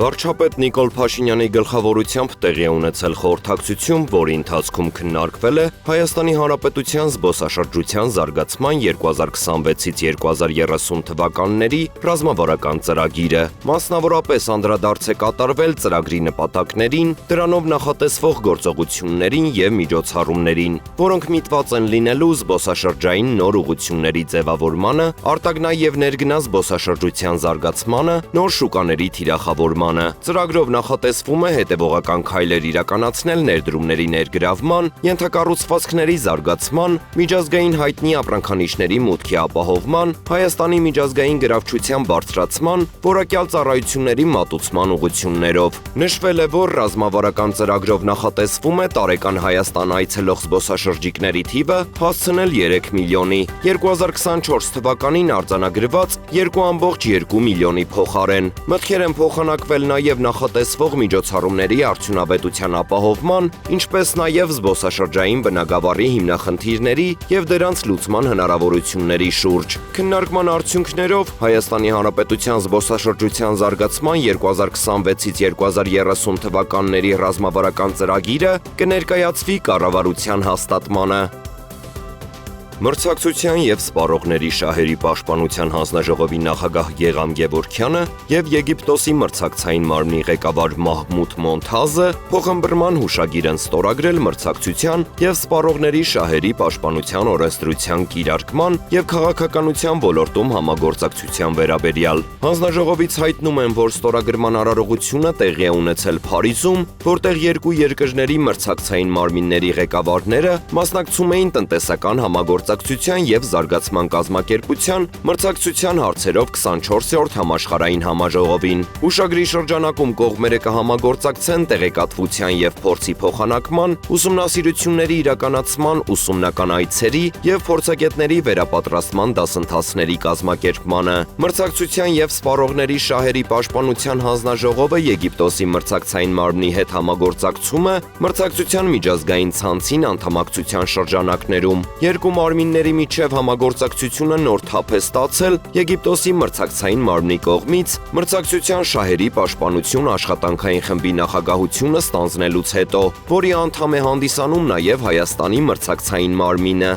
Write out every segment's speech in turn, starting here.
Վարչապետ Նիկոլ Փաշինյանի գլխավորությամբ տեղի ունեցել խորհրդակցություն, որի ընթացքում քննարկվել է Հայաստանի Հանրապետության զբոսաշրջության զարգացման 2026-ից 2030 թվականների ռազմավարական ծրագիրը։ Մասնավորապես անդրադարձ է կատարվել ծրագրի նպատակներին, դրանով նախատեսվող գործողություններին և միջոցառումներին, որոնք միտված են լինելու զբոսաշրջային նոր ուղղությունների ձևավորմանը, արտագնա և ներգնա զբոսաշրջության զարգացմանը, նոր շուկաների թիրախավորմանը։ Ծրագրով նախատեսվում է հետևողական քայլեր իրականացնել ներդրումների ներգրավման, ենթակառուցվածքների զարգացման, միջազգային հայտնի ապրանքանիշների մուտքի ապահովման, Հայաստանի միջազգային գրավչության բարձրացման, որակյալ ծառայությունների մատուցման ուղղություններով։ Նշվել է, որ ռազմավարական ծրագրով նախատեսվում է տարեկան Հայաստան այցելող զբոսաշրջիկների թիվը հասցնել 3 միլիոնի, 2024 թվականին արձանագրված 2,2 միլիոնի փոխարեն։ Մտքեր են փոխանակվել նաև նախատեսվող միջոցառումների արդյունավետության ապահովման, ինչպես նաև զբոսաշրջային բնագավառի հիմնախնդիրների և դրանց լուծման հնարավորությունների շուրջ։ Քննարկման արդյունքներով Հայաստանի Հանրապետության զբոսաշրջության զարգացման 2026-ից 2030 թվականների ռազմավարական ծրագիրը կներկայացվի կառավարության հաստատմանը։ Մրցակցության և սպառողների շահերի պաշտպանության հանձնաժողովի նախագահ Գեղամ Գևորգյանը և Եգիպտոսի մրցակցային մարմնի ղեկավար Մահմուդ Մոնթազը փոխըմբռնման հուշագիր են ստորագրել մրցակցության և սպառողների շահերի պաշտպանության օրենսդրության կիրարկման և քաղաքականության ոլորտում համագործակցության վերաբերյալ։ Հանձնաժողովից հայտնում են, որ ստորագրման արարողությունը տեղի է ունեցել Փարիզում, որտեղ երկու երկրների մրցակցային մարմինների ղեկավարները մասնակցում էին տնտեսական համագործակցության և զարգացման կազմակերպության մրցակցության հարցերով 24-րդ համաշխարհային համաժողովին։ Հուշագրի շրջանակում կողմերը կհամագործակցեն տեղեկատվության և փորձի փոխանակման, ուսումնասիրությունների իրականացման, ուսումնական այցերի և փորձագետների վերապատրաստման դասընթացների կազմակերպմանը։ Մրցակցության և սպառողների շահերի պաշտպանության հանձնաժողովը Եգիպտոսի մրցակցային մարմնի հետ համագործակցում է մրցակցության միջազգային ցանցին անդամակցության շրջանակներում։ Երկու մարմինների միջև համագործակցությունը նոր թափ է ստացել Եգիպտոսի մրցակցային մարմնի կողմից մրցակցության շահերի պաշտպանություն աշխատանքային խմբի նախագահությունը ստանձնելուց հետո, որի անդամ է հանդիսանում նաև Հայաստանի մրցակցային մարմինը։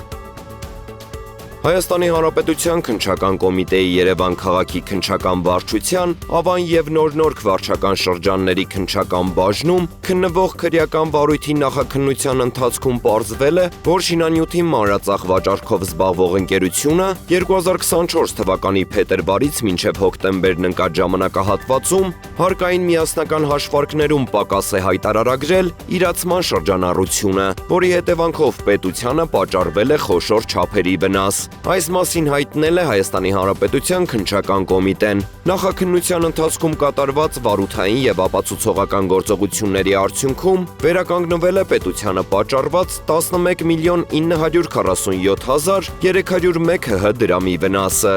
Հայաստանի Հանրապետության քննչական կոմիտեի Երևան քաղաքի քննչական վարչության, Ավան և Նոր-Նորք վարչական շրջանների քննչական բաժնում քննվող քրեական վարույթի նախաքննության ընթացքում պարզվել է, որ շինանյութի մանրածախ վաճառքով զբաղվող ընկերությունը 2024 թվականի փետրվարից մինչև հոկտեմբերն ընկած ժամանակահատվածում հարկային միասնական հաշվարկներում պակաս է հայտարարագրել իրացման շրջանառությունը, որի հետևանքով պետությանը պատճառվել է խոշոր չափերի վնաս։ Այս մասին հայտնել է Հայաստանի Հանրապետության քննչական կոմիտեն։ Նախաքննության ընթացքում կատարված վարութային և ապացուցողական գործողությունների արդյունքում վերականգնվել է պետությանը պատճառված 11 միլիոն 947 հազար 301 ՀՀ դրամի վնասը։